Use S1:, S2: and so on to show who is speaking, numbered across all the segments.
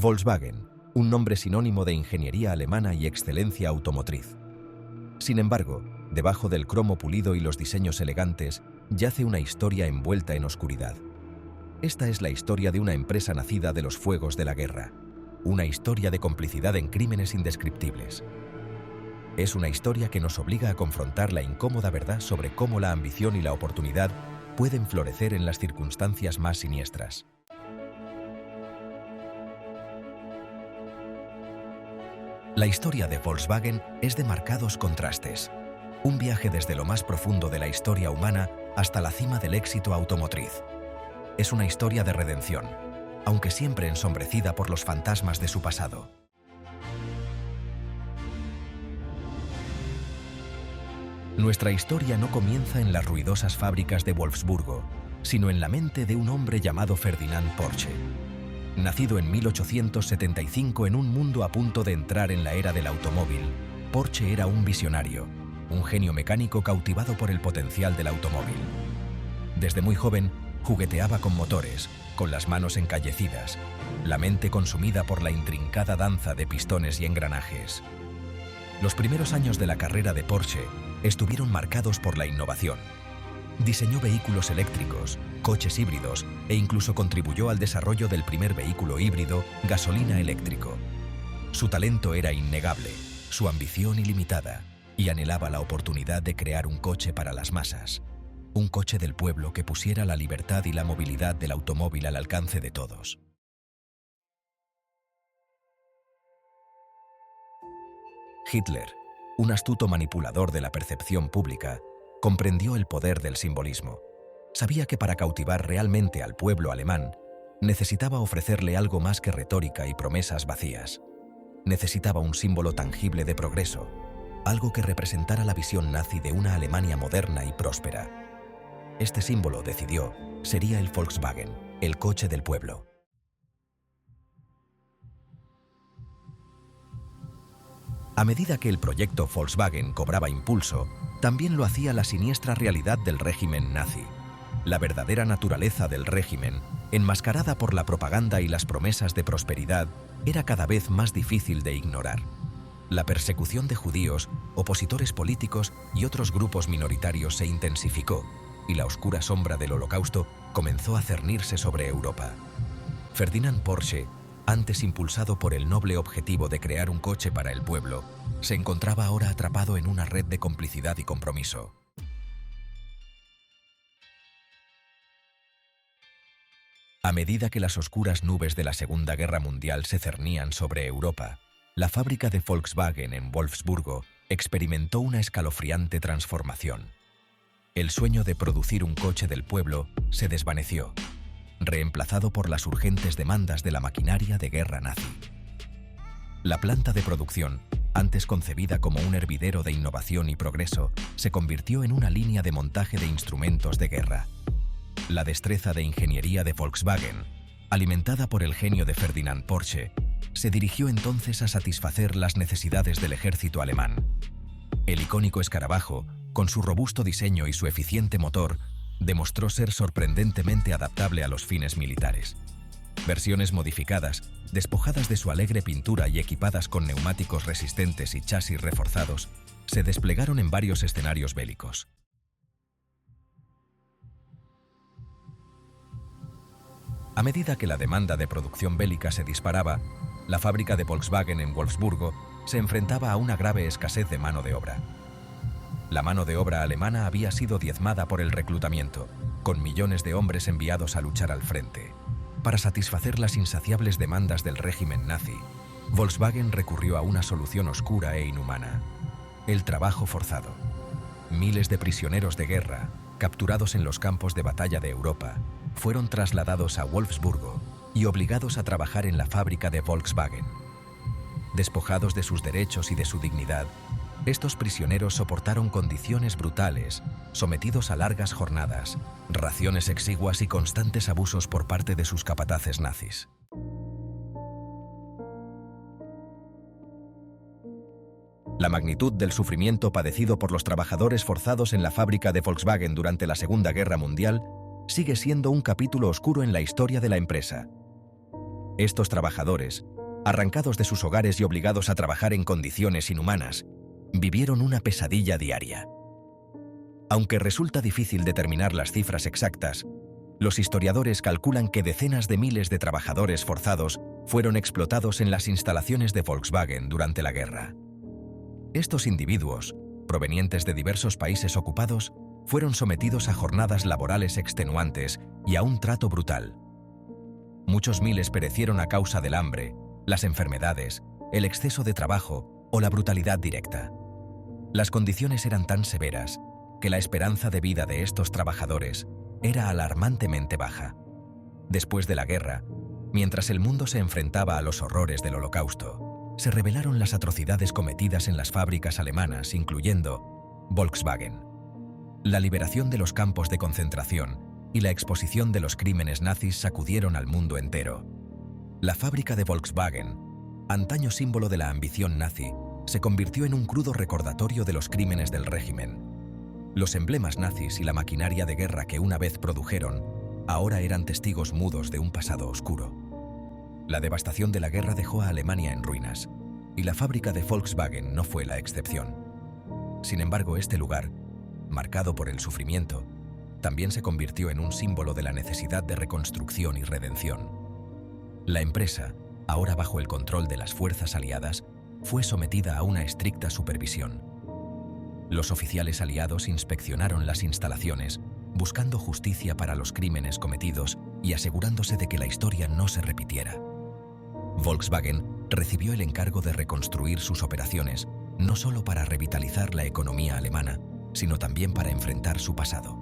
S1: Volkswagen, un nombre sinónimo de ingeniería alemana y excelencia automotriz. Sin embargo, debajo del cromo pulido y los diseños elegantes, yace una historia envuelta en oscuridad. Esta es la historia de una empresa nacida de los fuegos de la guerra. Una historia de complicidad en crímenes indescriptibles. Es una historia que nos obliga a confrontar la incómoda verdad sobre cómo la ambición y la oportunidad pueden florecer en las circunstancias más siniestras. La historia de Volkswagen es de marcados contrastes. Un viaje desde lo más profundo de la historia humana hasta la cima del éxito automotriz. Es una historia de redención, aunque siempre ensombrecida por los fantasmas de su pasado. Nuestra historia no comienza en las ruidosas fábricas de Wolfsburgo, sino en la mente de un hombre llamado Ferdinand Porsche. Nacido en 1875 en un mundo a punto de entrar en la era del automóvil, Porsche era un visionario, un genio mecánico cautivado por el potencial del automóvil. Desde muy joven, jugueteaba con motores, con las manos encallecidas, la mente consumida por la intrincada danza de pistones y engranajes. Los primeros años de la carrera de Porsche estuvieron marcados por la innovación. Diseñó vehículos eléctricos, coches híbridos e incluso contribuyó al desarrollo del primer vehículo híbrido gasolina eléctrico. Su talento era innegable, su ambición ilimitada, y anhelaba la oportunidad de crear un coche para las masas. Un coche del pueblo que pusiera la libertad y la movilidad del automóvil al alcance de todos. Hitler, un astuto manipulador de la percepción pública, comprendió el poder del simbolismo. Sabía que para cautivar realmente al pueblo alemán, necesitaba ofrecerle algo más que retórica y promesas vacías. Necesitaba un símbolo tangible de progreso, algo que representara la visión nazi de una Alemania moderna y próspera. Este símbolo, decidió, sería el Volkswagen, el coche del pueblo. A medida que el proyecto Volkswagen cobraba impulso, también lo hacía la siniestra realidad del régimen nazi. La verdadera naturaleza del régimen, enmascarada por la propaganda y las promesas de prosperidad, era cada vez más difícil de ignorar. La persecución de judíos, opositores políticos y otros grupos minoritarios se intensificó, y la oscura sombra del Holocausto comenzó a cernirse sobre Europa. Ferdinand Porsche, antes impulsado por el noble objetivo de crear un coche para el pueblo, se encontraba ahora atrapado en una red de complicidad y compromiso. A medida que las oscuras nubes de la Segunda Guerra Mundial se cernían sobre Europa, la fábrica de Volkswagen en Wolfsburgo experimentó una escalofriante transformación. El sueño de producir un coche del pueblo se desvaneció, reemplazado por las urgentes demandas de la maquinaria de guerra nazi. La planta de producción, antes concebida como un hervidero de innovación y progreso, se convirtió en una línea de montaje de instrumentos de guerra. La destreza de ingeniería de Volkswagen, alimentada por el genio de Ferdinand Porsche, se dirigió entonces a satisfacer las necesidades del ejército alemán. El icónico escarabajo, con su robusto diseño y su eficiente motor, demostró ser sorprendentemente adaptable a los fines militares. Versiones modificadas, despojadas de su alegre pintura y equipadas con neumáticos resistentes y chasis reforzados, se desplegaron en varios escenarios bélicos. A medida que la demanda de producción bélica se disparaba, la fábrica de Volkswagen en Wolfsburgo se enfrentaba a una grave escasez de mano de obra. La mano de obra alemana había sido diezmada por el reclutamiento, con millones de hombres enviados a luchar al frente. Para satisfacer las insaciables demandas del régimen nazi, Volkswagen recurrió a una solución oscura e inhumana: el trabajo forzado. Miles de prisioneros de guerra, capturados en los campos de batalla de Europa, fueron trasladados a Wolfsburgo y obligados a trabajar en la fábrica de Volkswagen. Despojados de sus derechos y de su dignidad, estos prisioneros soportaron condiciones brutales, sometidos a largas jornadas, raciones exiguas y constantes abusos por parte de sus capataces nazis. La magnitud del sufrimiento padecido por los trabajadores forzados en la fábrica de Volkswagen durante la Segunda Guerra Mundial sigue siendo un capítulo oscuro en la historia de la empresa. Estos trabajadores, arrancados de sus hogares y obligados a trabajar en condiciones inhumanas, vivieron una pesadilla diaria. Aunque resulta difícil determinar las cifras exactas, los historiadores calculan que decenas de miles de trabajadores forzados fueron explotados en las instalaciones de Volkswagen durante la guerra. Estos individuos, provenientes de diversos países ocupados, fueron sometidos a jornadas laborales extenuantes y a un trato brutal. Muchos miles perecieron a causa del hambre, las enfermedades, el exceso de trabajo o la brutalidad directa. Las condiciones eran tan severas que la esperanza de vida de estos trabajadores era alarmantemente baja. Después de la guerra, mientras el mundo se enfrentaba a los horrores del Holocausto, se revelaron las atrocidades cometidas en las fábricas alemanas, incluyendo Volkswagen. La liberación de los campos de concentración y la exposición de los crímenes nazis sacudieron al mundo entero. La fábrica de Volkswagen, antaño símbolo de la ambición nazi, se convirtió en un crudo recordatorio de los crímenes del régimen. Los emblemas nazis y la maquinaria de guerra que una vez produjeron, ahora eran testigos mudos de un pasado oscuro. La devastación de la guerra dejó a Alemania en ruinas, y la fábrica de Volkswagen no fue la excepción. Sin embargo, este lugar, marcado por el sufrimiento, también se convirtió en un símbolo de la necesidad de reconstrucción y redención. La empresa, ahora bajo el control de las fuerzas aliadas, fue sometida a una estricta supervisión. Los oficiales aliados inspeccionaron las instalaciones, buscando justicia para los crímenes cometidos y asegurándose de que la historia no se repitiera. Volkswagen recibió el encargo de reconstruir sus operaciones, no solo para revitalizar la economía alemana, sino también para enfrentar su pasado.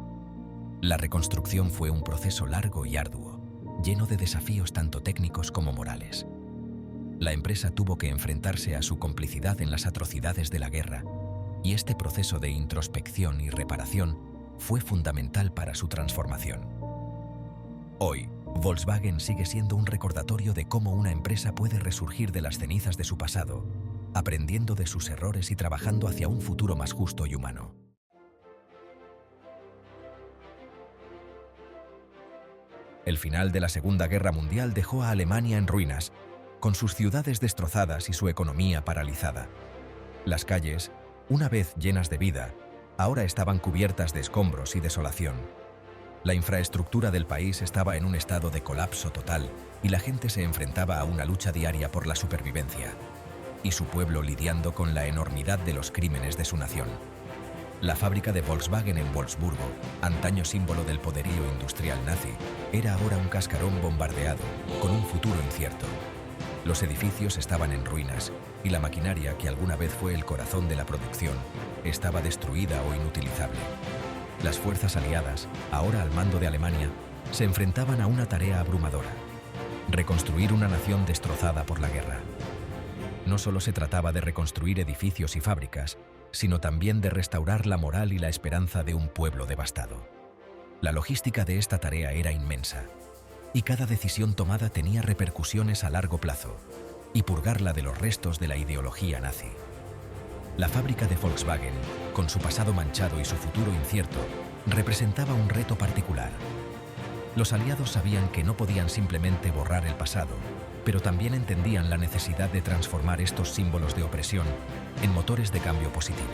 S1: La reconstrucción fue un proceso largo y arduo, lleno de desafíos tanto técnicos como morales. La empresa tuvo que enfrentarse a su complicidad en las atrocidades de la guerra, y este proceso de introspección y reparación fue fundamental para su transformación. Hoy, Volkswagen sigue siendo un recordatorio de cómo una empresa puede resurgir de las cenizas de su pasado, aprendiendo de sus errores y trabajando hacia un futuro más justo y humano. El final de la Segunda Guerra Mundial dejó a Alemania en ruinas, con sus ciudades destrozadas y su economía paralizada. Las calles, una vez llenas de vida, ahora estaban cubiertas de escombros y desolación. La infraestructura del país estaba en un estado de colapso total y la gente se enfrentaba a una lucha diaria por la supervivencia, y su pueblo lidiando con la enormidad de los crímenes de su nación. La fábrica de Volkswagen en Wolfsburgo, antaño símbolo del poderío industrial nazi, era ahora un cascarón bombardeado, con un futuro incierto. Los edificios estaban en ruinas y la maquinaria, que alguna vez fue el corazón de la producción, estaba destruida o inutilizable. Las fuerzas aliadas, ahora al mando de Alemania, se enfrentaban a una tarea abrumadora: reconstruir una nación destrozada por la guerra. No solo se trataba de reconstruir edificios y fábricas, sino también de restaurar la moral y la esperanza de un pueblo devastado. La logística de esta tarea era inmensa, y cada decisión tomada tenía repercusiones a largo plazo, y purgarla de los restos de la ideología nazi. La fábrica de Volkswagen, con su pasado manchado y su futuro incierto, representaba un reto particular. Los aliados sabían que no podían simplemente borrar el pasado, pero también entendían la necesidad de transformar estos símbolos de opresión en motores de cambio positivo.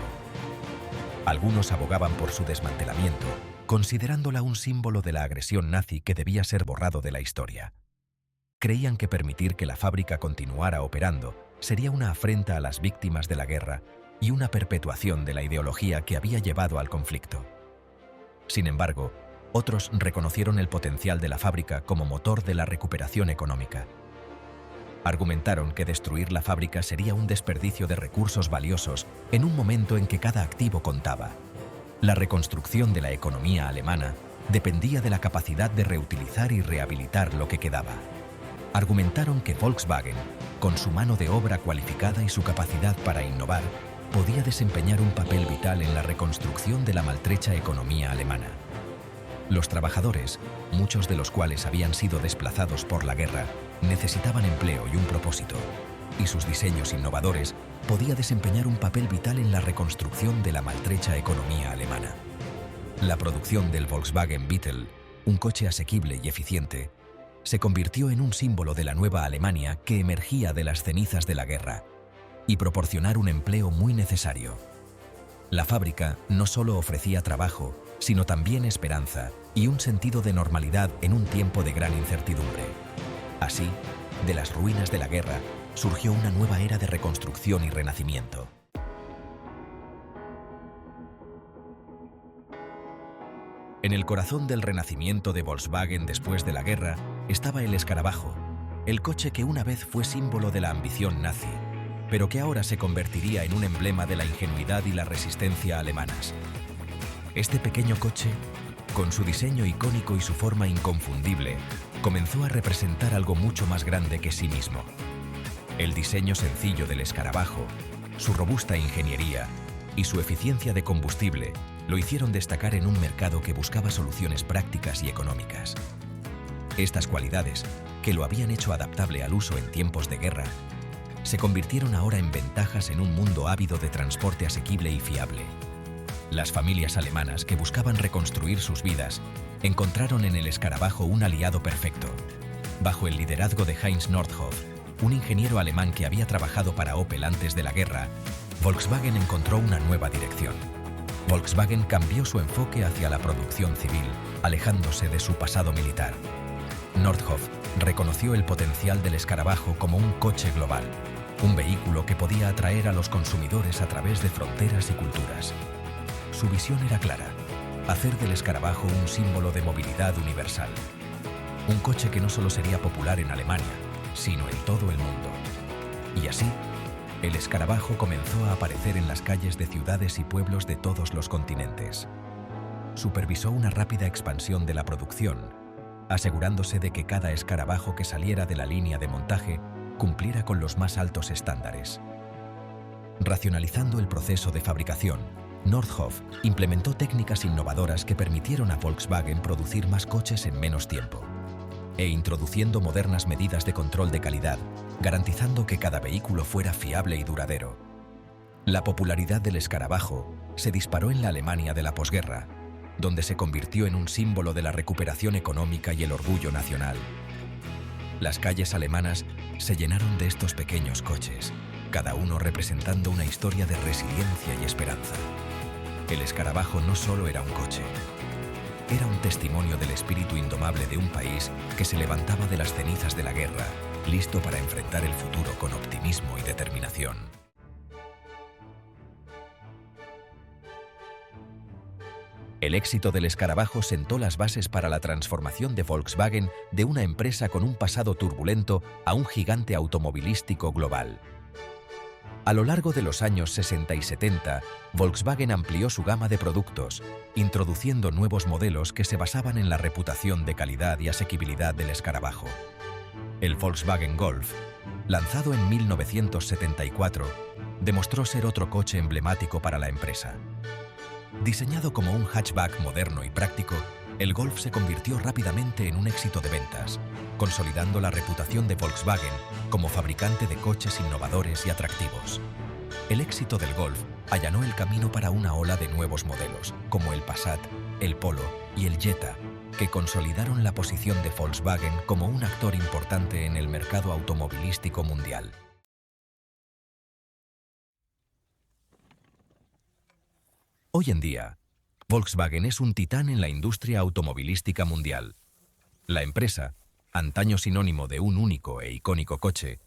S1: Algunos abogaban por su desmantelamiento, considerándola un símbolo de la agresión nazi que debía ser borrado de la historia. Creían que permitir que la fábrica continuara operando sería una afrenta a las víctimas de la guerra y una perpetuación de la ideología que había llevado al conflicto. Sin embargo, otros reconocieron el potencial de la fábrica como motor de la recuperación económica. Argumentaron que destruir la fábrica sería un desperdicio de recursos valiosos en un momento en que cada activo contaba. La reconstrucción de la economía alemana dependía de la capacidad de reutilizar y rehabilitar lo que quedaba. Argumentaron que Volkswagen, con su mano de obra cualificada y su capacidad para innovar, podía desempeñar un papel vital en la reconstrucción de la maltrecha economía alemana. Los trabajadores, muchos de los cuales habían sido desplazados por la guerra, necesitaban empleo y un propósito, y sus diseños innovadores podían desempeñar un papel vital en la reconstrucción de la maltrecha economía alemana. La producción del Volkswagen Beetle, un coche asequible y eficiente, se convirtió en un símbolo de la nueva Alemania que emergía de las cenizas de la guerra y proporcionar un empleo muy necesario. La fábrica no solo ofrecía trabajo, sino también esperanza y un sentido de normalidad en un tiempo de gran incertidumbre. Así, de las ruinas de la guerra, surgió una nueva era de reconstrucción y renacimiento. En el corazón del renacimiento de Volkswagen después de la guerra estaba el escarabajo, el coche que una vez fue símbolo de la ambición nazi, pero que ahora se convertiría en un emblema de la ingenuidad y la resistencia alemanas. Este pequeño coche, con su diseño icónico y su forma inconfundible, comenzó a representar algo mucho más grande que sí mismo. El diseño sencillo del escarabajo, su robusta ingeniería y su eficiencia de combustible lo hicieron destacar en un mercado que buscaba soluciones prácticas y económicas. Estas cualidades, que lo habían hecho adaptable al uso en tiempos de guerra, se convirtieron ahora en ventajas en un mundo ávido de transporte asequible y fiable. Las familias alemanas que buscaban reconstruir sus vidas encontraron en el escarabajo un aliado perfecto. Bajo el liderazgo de Heinz Nordhoff, un ingeniero alemán que había trabajado para Opel antes de la guerra, Volkswagen encontró una nueva dirección. Volkswagen cambió su enfoque hacia la producción civil, alejándose de su pasado militar. Nordhoff reconoció el potencial del escarabajo como un coche global, un vehículo que podía atraer a los consumidores a través de fronteras y culturas. Su visión era clara: hacer del escarabajo un símbolo de movilidad universal. Un coche que no solo sería popular en Alemania, sino en todo el mundo. Y así, el escarabajo comenzó a aparecer en las calles de ciudades y pueblos de todos los continentes. Supervisó una rápida expansión de la producción, asegurándose de que cada escarabajo que saliera de la línea de montaje cumpliera con los más altos estándares. Racionalizando el proceso de fabricación, Nordhoff implementó técnicas innovadoras que permitieron a Volkswagen producir más coches en menos tiempo, e introduciendo modernas medidas de control de calidad, garantizando que cada vehículo fuera fiable y duradero. La popularidad del escarabajo se disparó en la Alemania de la posguerra, donde se convirtió en un símbolo de la recuperación económica y el orgullo nacional. Las calles alemanas se llenaron de estos pequeños coches, cada uno representando una historia de resiliencia y esperanza. El escarabajo no solo era un coche, era un testimonio del espíritu indomable de un país que se levantaba de las cenizas de la guerra, listo para enfrentar el futuro con optimismo y determinación. El éxito del escarabajo sentó las bases para la transformación de Volkswagen de una empresa con un pasado turbulento a un gigante automovilístico global. A lo largo de los años 60 y 70, Volkswagen amplió su gama de productos, introduciendo nuevos modelos que se basaban en la reputación de calidad y asequibilidad del escarabajo. El Volkswagen Golf, lanzado en 1974, demostró ser otro coche emblemático para la empresa. Diseñado como un hatchback moderno y práctico, el Golf se convirtió rápidamente en un éxito de ventas, consolidando la reputación de Volkswagen como fabricante de coches innovadores y atractivos. El éxito del Golf allanó el camino para una ola de nuevos modelos, como el Passat, el Polo y el Jetta, que consolidaron la posición de Volkswagen como un actor importante en el mercado automovilístico mundial. Hoy en día, Volkswagen es un titán en la industria automovilística mundial. La empresa, antaño sinónimo de un único e icónico coche,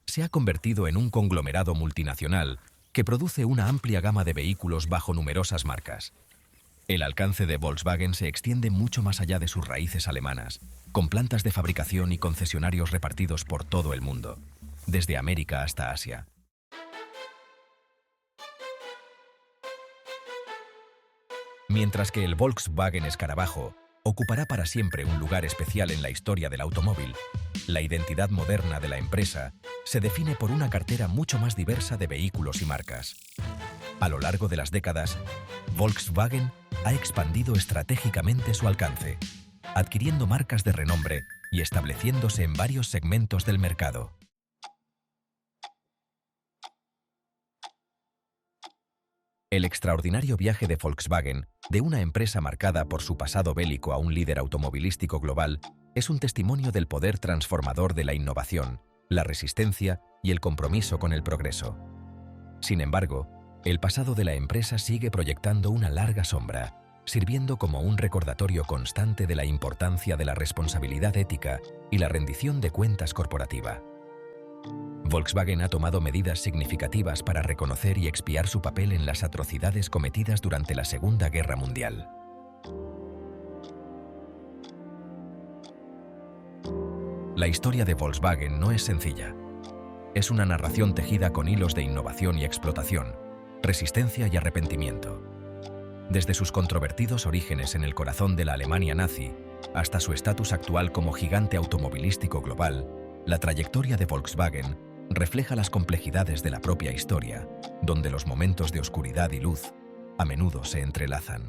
S1: se ha convertido en un conglomerado multinacional que produce una amplia gama de vehículos bajo numerosas marcas. El alcance de Volkswagen se extiende mucho más allá de sus raíces alemanas, con plantas de fabricación y concesionarios repartidos por todo el mundo, desde América hasta Asia. Mientras que el Volkswagen Escarabajo ocupará para siempre un lugar especial en la historia del automóvil, la identidad moderna de la empresa se define por una cartera mucho más diversa de vehículos y marcas. A lo largo de las décadas, Volkswagen ha expandido estratégicamente su alcance, adquiriendo marcas de renombre y estableciéndose en varios segmentos del mercado. El extraordinario viaje de Volkswagen, de una empresa marcada por su pasado bélico a un líder automovilístico global, es un testimonio del poder transformador de la innovación, la resistencia y el compromiso con el progreso. Sin embargo, el pasado de la empresa sigue proyectando una larga sombra, sirviendo como un recordatorio constante de la importancia de la responsabilidad ética y la rendición de cuentas corporativa. Volkswagen ha tomado medidas significativas para reconocer y expiar su papel en las atrocidades cometidas durante la Segunda Guerra Mundial. La historia de Volkswagen no es sencilla. Es una narración tejida con hilos de innovación y explotación, resistencia y arrepentimiento. Desde sus controvertidos orígenes en el corazón de la Alemania nazi hasta su estatus actual como gigante automovilístico global, la trayectoria de Volkswagen refleja las complejidades de la propia historia, donde los momentos de oscuridad y luz a menudo se entrelazan.